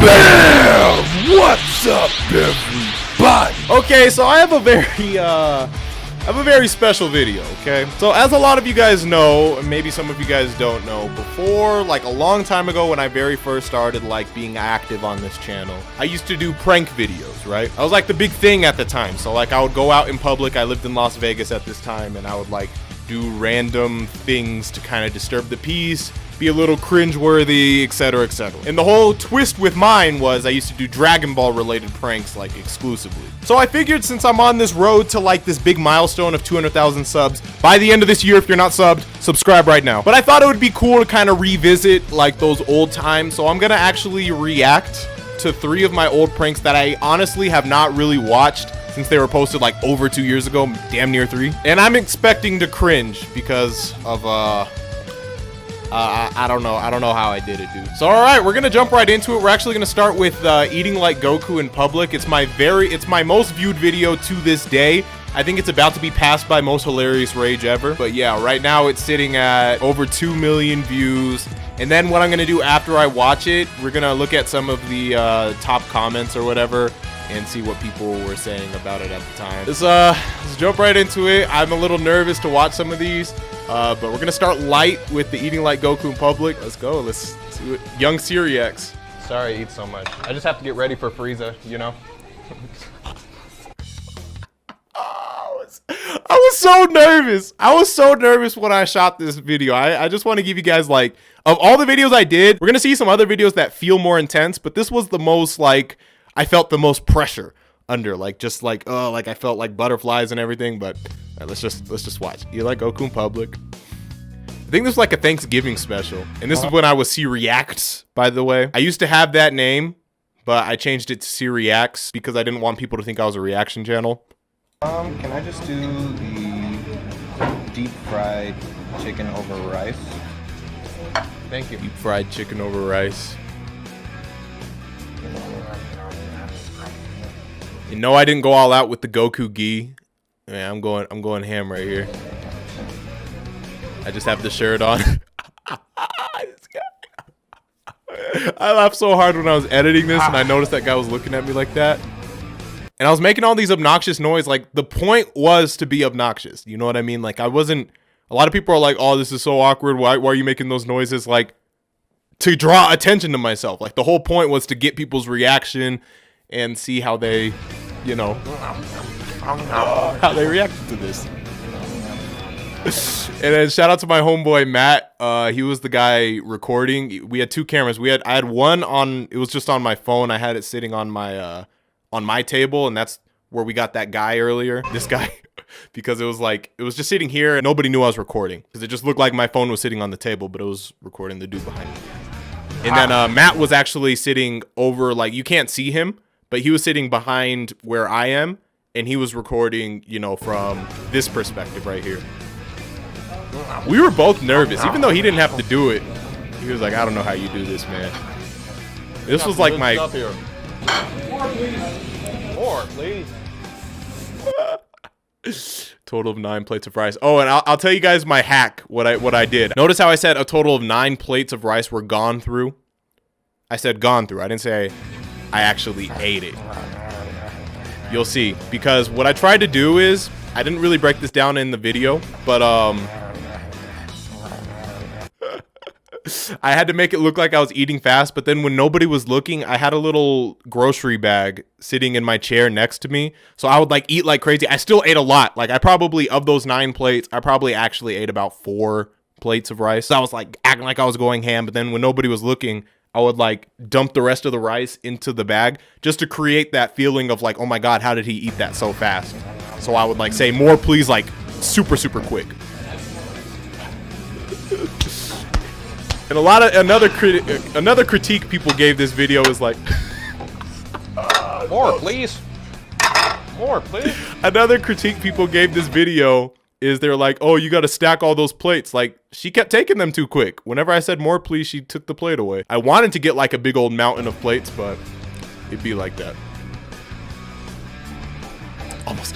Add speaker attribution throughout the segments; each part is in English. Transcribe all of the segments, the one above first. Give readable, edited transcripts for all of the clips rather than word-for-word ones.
Speaker 1: BAM! What's up, everybody? Okay, so I have a very special video, okay? So as a lot of you guys know, and maybe some of you guys don't know, before, like a long time ago when I very first started like being active on this channel, I used to do prank videos, right? I was like the big thing at the time. So like I would go out in public. I lived in Las Vegas at this time, and I would like do random things to kind of disturb the peace, be a little cringeworthy, etc, etc. And the whole twist with mine was I used to do Dragon Ball related pranks like exclusively. So I figured since I'm on this road to like this big milestone of 200,000 subs, by the end of this year, if you're not subbed, subscribe right now. But I thought it would be cool to kind of revisit like those old times. So I'm gonna actually react to 3 of my old pranks that I honestly have not really watched since they were posted like over 2 years ago, damn near 3. And I'm expecting to cringe because of I don't know how I did it, dude. So all right, we're gonna jump right into it. We're actually gonna start with Eating Like Goku in public. It's my most viewed video to this day. I think it's about to be passed by most hilarious rage ever. But yeah, right now it's sitting at over 2 million views. And then what I'm gonna do after I watch it, we're gonna look at some of the top comments or whatever and see what people were saying about it at the time. Let's jump right into it. I'm a little nervous to watch some of these, but we're gonna start light with the Eating Like Goku in public. Let's go. Let's see what young SeeReax.
Speaker 2: Sorry I eat so much. I just have to get ready for Frieza, you know?
Speaker 1: I was so nervous. I was so nervous when I shot this video. I just want to give you guys like, of all the videos I did, we're gonna see some other videos that feel more intense, but this was the most like, I felt the most pressure under, like just like, oh, like I felt like butterflies and everything. But let's just watch. You Like Goku in public. I think this was like a Thanksgiving special, and this is when I was SeeReax, by the way. I used to have that name, but I changed it to SeeReax because I didn't want people to think I was a reaction channel.
Speaker 2: Can I just do the deep fried chicken over rice? Thank you.
Speaker 1: Deep fried chicken over rice. You know I didn't go all out with the Goku gi. Man, I'm going ham right here. I just have the shirt on. I laughed so hard when I was editing this and I noticed that guy was looking at me like that. And I was making all these obnoxious noise. Like the point was to be obnoxious. You know what I mean? Like I wasn't, a lot of people are like, oh, this is so awkward. Why are you making those noises? Like to draw attention to myself. Like the whole point was to get people's reaction and see how they, you know, how they reacted to this. And then shout out to my homeboy Matt. He was the guy recording. We had 2 cameras. I had one on, it was just on my phone. I had it sitting on my table, and that's where we got that guy earlier. This guy, because it was just sitting here and nobody knew I was recording because it just looked like my phone was sitting on the table, but it was recording the dude behind me. And then Matt was actually sitting over, like you can't see him, but he was sitting behind where I am, and he was recording, you know, from this perspective right here. We were both nervous, even though he didn't have to do it. He was like, I don't know how you do this, man. This was like my...
Speaker 2: More, please.
Speaker 1: Total of 9 plates of rice. Oh, and I'll tell you guys my hack, what I did. Notice how I said a total of 9 plates of rice were gone through? I said gone through. I didn't say I actually ate it. You'll see. Because what I tried to do is, I didn't really break this down in the video, but I had to make it look like I was eating fast, but then when nobody was looking, I had a little grocery bag sitting in my chair next to me. So I would like eat like crazy. I still ate a lot. Like I probably, of those 9 plates, I probably actually ate about 4 plates of rice. So I was like acting like I was going ham, but then when nobody was looking, I would like dump the rest of the rice into the bag just to create that feeling of like, oh my God, how did he eat that so fast? So I would like say more, please, like super, super quick. And another critique people gave this video is like,
Speaker 2: more, please. More, please.
Speaker 1: Another critique people gave this video is they're like, oh, you got to stack all those plates. Like, she kept taking them too quick. Whenever I said more, please, she took the plate away. I wanted to get like a big old mountain of plates, but it'd be like that. Almost.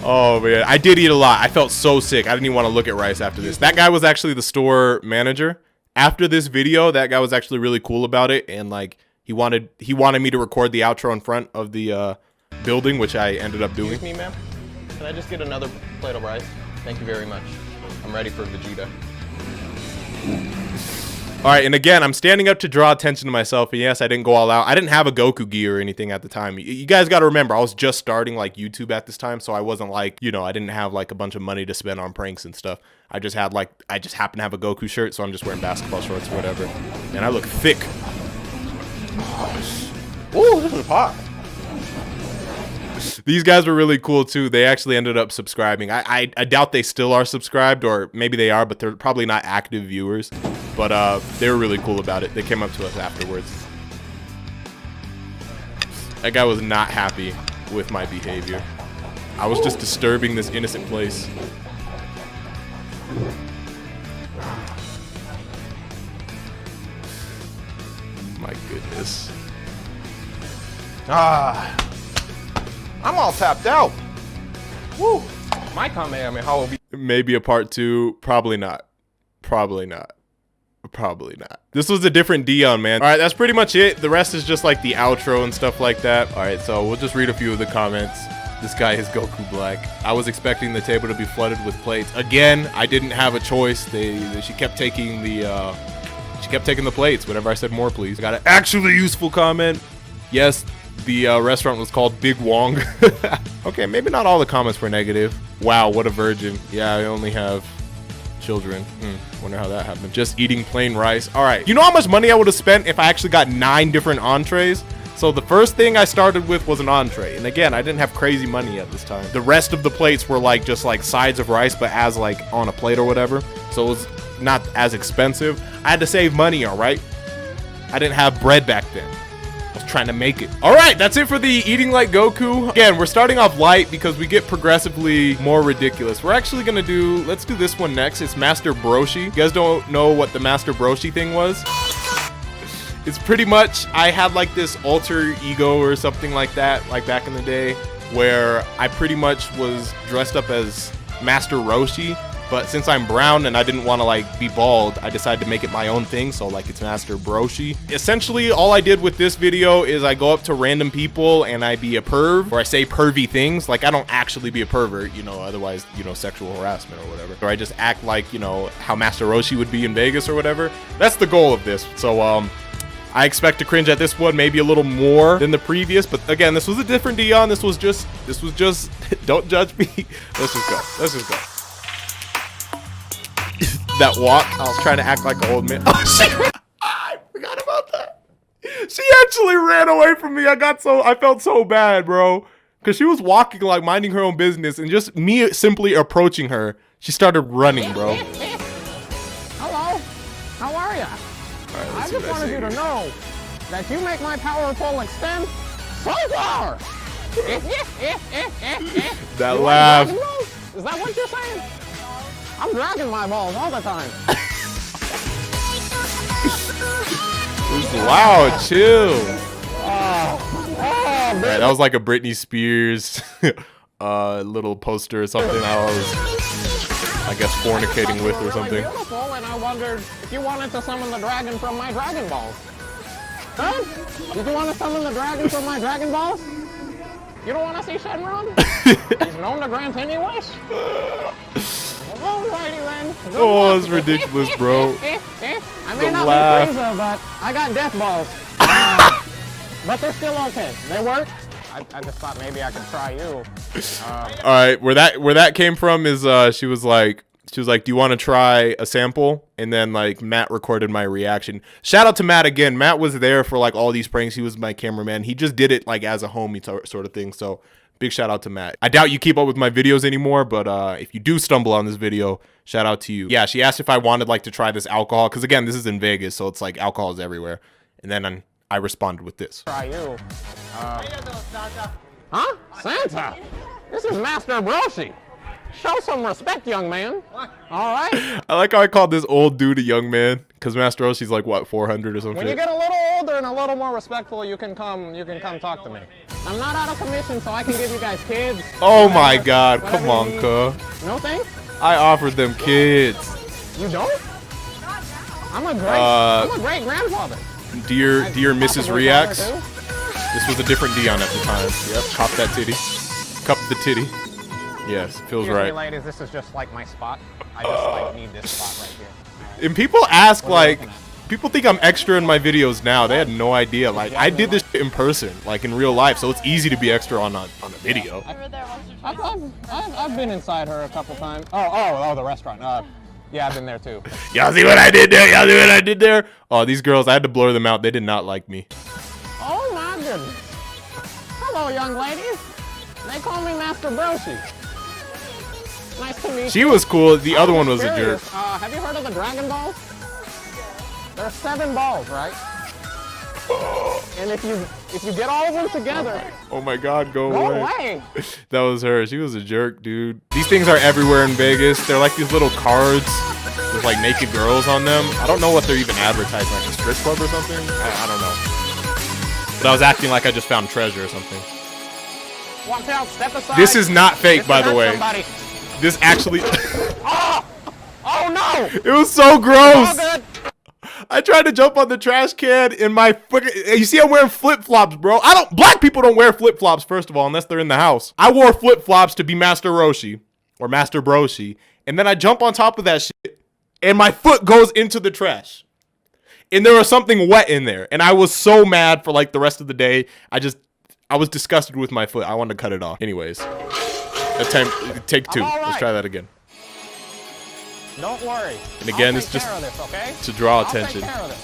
Speaker 1: Oh man, I did eat a lot. I felt so sick. I didn't even want to look at rice after this. That guy was actually the store manager, after this video, that guy was actually really cool about it, and like he wanted me to record the outro in front of the building, which I ended up doing.
Speaker 3: Excuse me, ma'am. Can I just get another plate of rice? Thank you very much. I'm ready for Vegeta.
Speaker 1: All right, and again, I'm standing up to draw attention to myself. And yes, I didn't go all out. I didn't have a Goku gi or anything at the time. You guys got to remember, I was just starting like YouTube at this time, so I wasn't like, you know, I didn't have like a bunch of money to spend on pranks and stuff. I just happened to have a Goku shirt, so I'm just wearing basketball shorts or whatever. And I look thick.
Speaker 3: Ooh, this is hot.
Speaker 1: These guys were really cool too. They actually ended up subscribing. I doubt they still are subscribed, or maybe they are, but they're probably not active viewers. But they were really cool about it. They came up to us afterwards. That guy was not happy with my behavior. I was just disturbing this innocent place. My goodness.
Speaker 3: I'm all tapped out. Woo. My Kamehameha will be.
Speaker 1: Maybe a part 2. Probably not. Probably not. Probably not. This was a different Deion, man. All right, that's pretty much it. The rest is just like the outro and stuff like that. All right, so we'll just read a few of the comments. This guy is Goku Black. I was expecting the table to be flooded with plates. Again, I didn't have a choice. She kept taking the plates whenever I said more, please. I got an actually useful comment. Yes, the restaurant was called Big Wong. Okay, maybe not all the comments were negative. Wow, what a virgin. Yeah, I only have children. Wonder how that happened. Just eating plain rice. All right, you know how much money I would have spent if I actually got 9 different entrees? So the first thing I started with was an entree, and again, I didn't have crazy money at this time. The rest of the plates were like just like sides of rice, but as like on a plate or whatever, so it was not as expensive. I had to save money. All right, I didn't have bread back then. I was trying to make it. All right, that's it for the Eating Like Goku. Again, we're starting off light because we get progressively more ridiculous. We're actually gonna let's do this one next. It's Master Broshi. You guys don't know what the Master Broshi thing was? It's pretty much, I had like this alter ego or something like that, like back in the day, where I pretty much was dressed up as Master Roshi. But since I'm brown and I didn't want to like be bald, I decided to make it my own thing. So like it's Master Broshi. Essentially, all I did with this video is I go up to random people and I be a perv, or I say pervy things. Like I don't actually be a pervert, you know, otherwise, you know, sexual harassment or whatever. Or I just act like, you know, how Master Roshi would be in Vegas or whatever. That's the goal of this. So I expect to cringe at this one maybe a little more than the previous, but again, this was a different Deion. This was just don't judge me. Let's just go. That walk, I was trying to act like an old man. Oh shit, I forgot about that. She actually ran away from me. I felt so bad, bro, because she was walking like minding her own business, and just me simply approaching her, she started running, bro.
Speaker 4: Hello, how are ya?
Speaker 1: Right,
Speaker 4: I just wanted you to know that you make my power pole extend so far.
Speaker 1: That laugh.
Speaker 4: Is that what you're saying? I'm dragging my balls all the time.
Speaker 1: Wow, chill.
Speaker 4: Oh,
Speaker 1: Right, that was like a Britney Spears little poster or something I was, I guess, fornicating with or something.
Speaker 4: Really beautiful, and I wondered if you wanted to summon the dragon from my Dragon Balls. Huh? Did you want to summon the dragon from my Dragon Balls? You don't want to see Shenron? He's known to grant any wish. Alrighty then.
Speaker 1: Oh, it's ridiculous, bro.
Speaker 4: I may not
Speaker 1: laugh.
Speaker 4: be Frieza, but I got death balls. But they're still okay. They work. I just thought maybe I could try you.
Speaker 1: All right, where that came from is she was like, do you want to try a sample? And then like Matt recorded my reaction. Shout out to Matt again. Matt was there for like all these pranks. He was my cameraman. He just did it like as a homie sort of thing. So big shout out to Matt. I doubt you keep up with my videos anymore, but if you do stumble on this video, shout out to you. Yeah, she asked if I wanted like to try this alcohol, because again, this is in Vegas, so it's like alcohol is everywhere. And then I responded with this.
Speaker 4: Try you. Huh? Santa? This is Master Broshi. Show some respect, young man. All right.
Speaker 1: I like how I called this old dude a young man, because Master Roshi's like what, 400 or something.
Speaker 4: When you get a little older and a little more respectful, you can come talk to me. I'm not out of commission, so I can give you guys kids.
Speaker 1: Oh my God! Come on, cuh.
Speaker 4: No thanks.
Speaker 1: I offered them kids.
Speaker 4: You don't? I'm a great grandfather.
Speaker 1: Dear Mrs.
Speaker 4: Possibly
Speaker 1: Reax.
Speaker 4: father, too.
Speaker 1: This was a different Deion at the time. Yep, cop that titty. Cup the titty. Yes, feels
Speaker 4: Excuse
Speaker 1: right.
Speaker 4: me, ladies, this is just like my spot. I just like need this spot right here.
Speaker 1: And people ask,
Speaker 4: What are you
Speaker 1: like,
Speaker 4: looking at?
Speaker 1: people think I'm extra in my videos now. They had no idea. Like, I did this shit in person, like in real life, so it's easy to be extra on a video.
Speaker 4: I've been inside her a couple times. Oh, the restaurant. Yeah, I've been there too.
Speaker 1: Y'all see what I did there? Y'all see what I did there? Oh, these girls, I had to blur them out. They did not like me.
Speaker 4: Oh my goodness. Hello, young ladies. They call me Master Broshi. Nice to meet you.
Speaker 1: She was cool. The other one was a jerk.
Speaker 4: Have you heard of the Dragon Balls? There's 7 balls, right? And if you get all of them together,
Speaker 1: Oh my God, go
Speaker 4: go
Speaker 1: away.
Speaker 4: away.
Speaker 1: That was her. She was a jerk, dude. These things are everywhere in Vegas. They're like these little cards with like naked girls on them. I don't know what they're even advertising, like a strip club or something. I don't know. But I was acting like I just found treasure or something.
Speaker 4: Watch out, step aside.
Speaker 1: This is not fake,
Speaker 4: This
Speaker 1: by
Speaker 4: will
Speaker 1: the
Speaker 4: hurt
Speaker 1: way.
Speaker 4: somebody.
Speaker 1: This actually,
Speaker 4: Oh no!
Speaker 1: it was so
Speaker 4: All
Speaker 1: gross.
Speaker 4: good.
Speaker 1: I tried to jump on the trash can in my fucking, you see I'm wearing flip-flops, bro. Black people don't wear flip-flops, first of all, unless they're in the house. I wore flip-flops to be Master Roshi, or Master Broshi, and then I jump on top of that shit, and my foot goes into the trash. And there was something wet in there, and I was so mad for like the rest of the day. I was disgusted with my foot. I wanted to cut it off. Anyways, take 2.
Speaker 4: all
Speaker 1: Let's
Speaker 4: right.
Speaker 1: try that again.
Speaker 4: Don't worry.
Speaker 1: And again,
Speaker 4: I'll
Speaker 1: it's
Speaker 4: take
Speaker 1: just
Speaker 4: care of this, okay?
Speaker 1: to draw
Speaker 4: I'll
Speaker 1: attention.
Speaker 4: take care of this.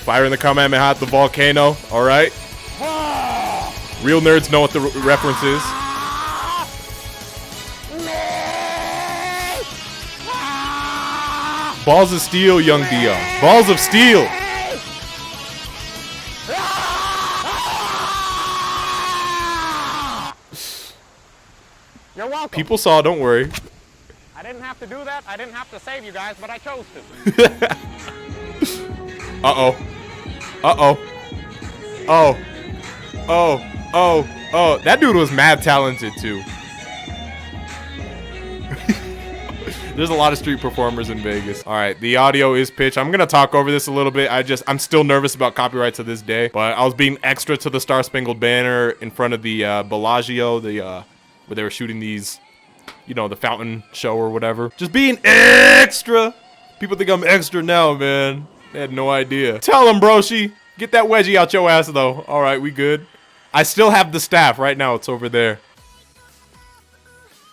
Speaker 1: Fire in the Kamehameha at the volcano. All right. Real nerds know what the reference is. Balls of steel, young Deion. Balls of steel.
Speaker 4: You're welcome.
Speaker 1: People saw, don't worry.
Speaker 4: I didn't have to do that. I didn't have to save you guys, but I chose to.
Speaker 1: Uh-oh. Uh-oh. Oh. That dude was mad talented, too. There's a lot of street performers in Vegas. All right, the audio is pitched. I'm gonna talk over this a little bit. I'm still nervous about copyright to this day, but I was being extra to the Star Spangled Banner in front of the Bellagio, where they were shooting these, you know, the fountain show or whatever. Just being extra. People think I'm extra now, man. They had no idea. Tell them, Broshi. Get that wedgie out your ass, though. All right, we good. I still have the staff right now. It's over there.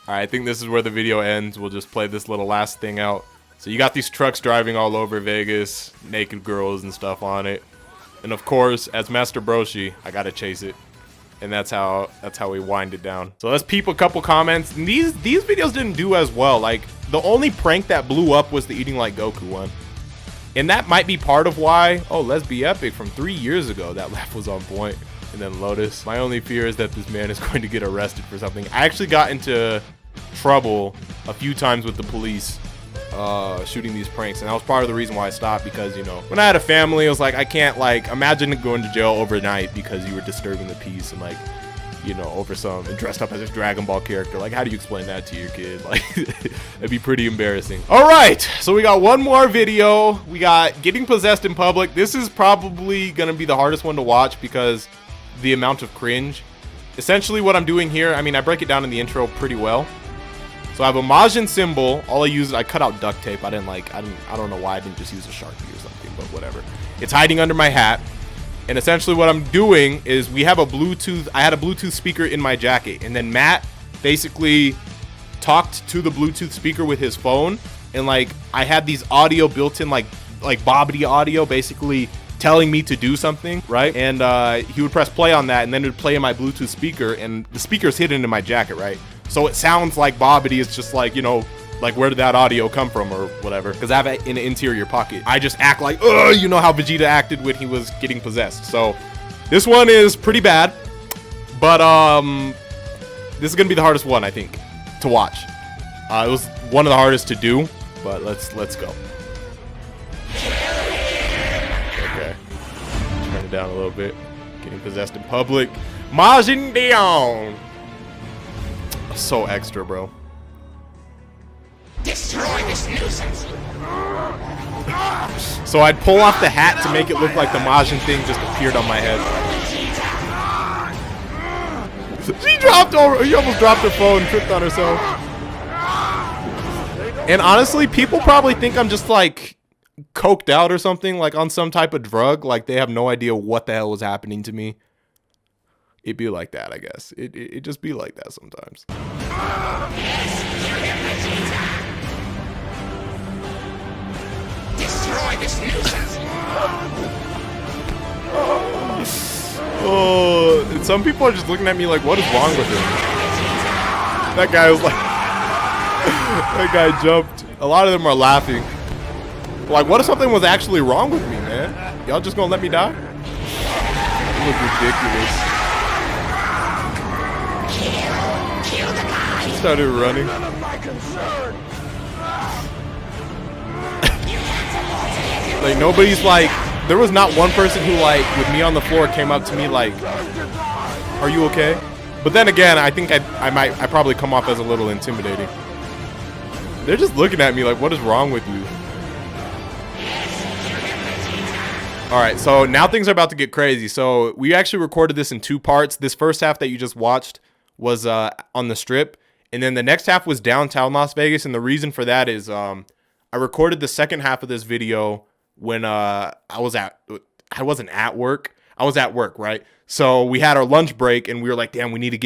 Speaker 1: All right, I think this is where the video ends. We'll just play this little last thing out. So you got these trucks driving all over Vegas, naked girls and stuff on it. And of course, as Master Broshi, I gotta chase it. And that's how we wind it down. So let's peep a couple comments. And these videos didn't do as well. Like, the only prank that blew up was the Eating Like Goku one. And that might be part of why, oh, Let's Be Epic from 3 years ago, that laugh was on point. And then Lotus. My only fear is that this man is going to get arrested for something. I actually got into trouble a few times with the police shooting these pranks, and that was part of the reason why I stopped, because, you know, when I had a family, it was like, I can't, like, imagine going to jail overnight because you were disturbing the peace and, like, you know, over some, and dressed up as a Dragon Ball character. Like, how do you explain that to your kid? Like, it'd be pretty embarrassing. All right, so we got one more video. We got getting possessed in public. This is probably gonna be the hardest one to watch because the amount of cringe. Essentially what I'm doing here, I mean, I break it down in the intro pretty well. So I have a Majin symbol. All I use, I cut out duct tape. I don't know why I didn't just use a Sharpie or something, but whatever. It's hiding under my hat. And essentially what I'm doing is I had a Bluetooth speaker in my jacket, and then Matt basically talked to the Bluetooth speaker with his phone, and like I had these audio built in, like bobbity audio, basically telling me to do something, right? And he would press play on that, and then it would play in my Bluetooth speaker, and the speaker's hidden in my jacket, right? So it sounds like bobbity is just like, you know, like where did that audio come from or whatever, because I have it in an interior pocket. I just act like, you know how Vegeta acted when he was getting possessed. So this one is pretty bad, but this is gonna be the hardest one, I think, to watch. It was one of the hardest to do, but let's go. Okay, turn it down a little bit. Getting possessed in public. Majin Thing. So extra, bro.
Speaker 5: Destroy this nuisance.
Speaker 1: So I'd pull off the hat to make it look like the Majin Thing just appeared on my head. She dropped over. She almost dropped her phone, tripped on herself. And honestly, people probably think I'm just like coked out or something, like on some type of drug. Like they have no idea what the hell was happening to me. It'd be like that, I guess. It just be like that sometimes.
Speaker 5: Destroy this nuisance.
Speaker 1: Oh, and some people are just looking at me like, what is wrong with him? That guy was like, that guy jumped. A lot of them are laughing. Like, what if something was actually wrong with me, man? Y'all just gonna let me die? You look ridiculous. She started running. Like, nobody's like, there was not one person who, like, with me on the floor came up to me like, are you okay? But then again, I think I probably come off as a little intimidating. They're just looking at me like, what is wrong with you? All right, so now things are about to get crazy. So we actually recorded this in 2 parts. This first half that you just watched was on the Strip. And then the next half was downtown Las Vegas. And the reason for that is I recorded the second half of this video when I wasn't at work. I was at work, right? So we had our lunch break and we were like, damn, we need to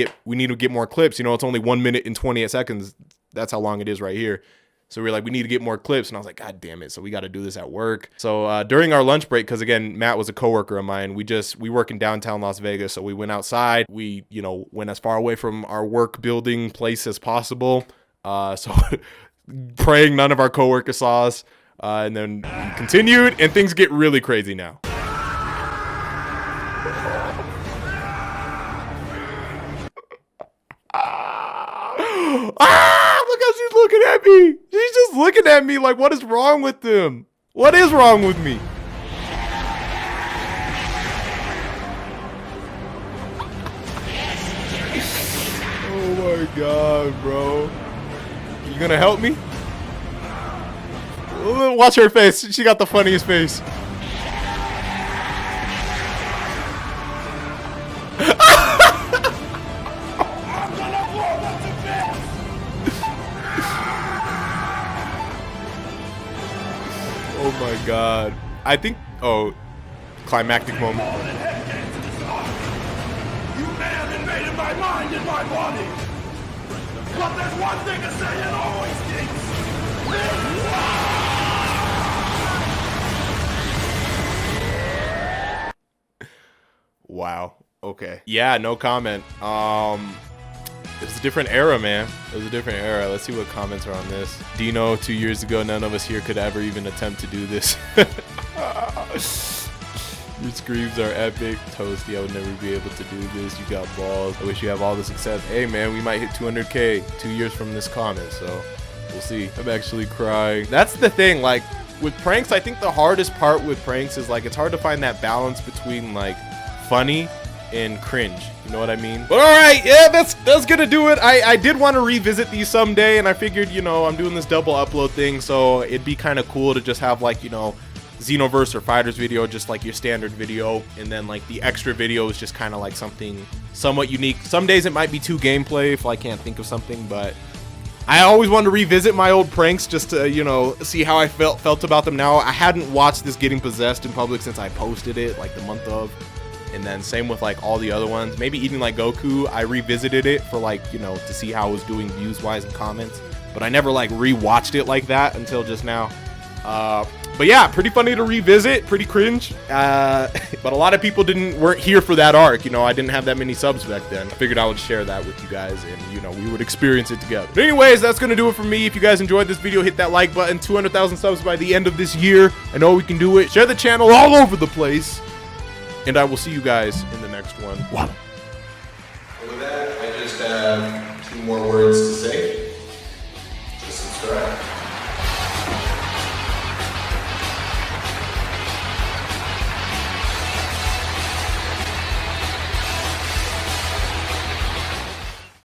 Speaker 1: get more clips. You know, it's only 1 minute and 28 seconds. That's how long it is right here. So we were like, we need to get more clips. And I was like, God damn it. So we got to do this at work. So during our lunch break, because again, Matt was a coworker of mine, we work in downtown Las Vegas. So we went outside. We, you know, went as far away from our work building place as possible. So praying none of our coworkers saw us. And then we continued and things get really crazy now. Look how she's looking at me. She's just looking at me like, what is wrong with them? What is wrong with me? Oh my God, bro. You gonna help me? Watch her face. She got the funniest face. Oh my God. I think, oh, climactic moment.
Speaker 5: You may have invaded my mind and my body, but there's one thing to say and always keeps.
Speaker 1: Wow. Okay. Yeah, no comment. It was a different era, man. It was a different era. Let's see what comments are on this. Dino, 2 years ago, none of us here could ever even attempt to do this. Your screams are epic. Toasty, I would never be able to do this. You got balls. I wish you have all the success. Hey, man, we might hit 200K 2 years from this comment, so we'll see. I'm actually crying. That's the thing, like, with pranks, I think the hardest part with pranks is, like, it's hard to find that balance between, like, funny and cringe. You know what I mean? But all right, yeah, that's gonna do it. I did want to revisit these someday, and I figured, you know, I'm doing this double upload thing, so it'd be kind of cool to just have, like, you know, Xenoverse or Fighters video, just like your standard video, and then like the extra video is just kind of like something somewhat unique. Some days it might be 2 gameplay if I can't think of something, but I always wanted to revisit my old pranks just to, you know, see how I felt about them now. I hadn't watched this getting possessed in public since I posted it like the month of. And then same with like all the other ones. Maybe Eating Like Goku, I revisited it for like, you know, to see how it was doing views wise and comments. But I never like rewatched it like that until just now. But yeah, pretty funny to revisit, pretty cringe. But a lot of people weren't here for that arc. You know, I didn't have that many subs back then. I figured I would share that with you guys and, you know, we would experience it together. But anyways, that's going to do it for me. If you guys enjoyed this video, hit that like button. 200,000 subs by the end of this year. I know we can do it. Share the channel all over the place. And I will see you guys in the next one. Wow. With that, I just have 2 more words to say.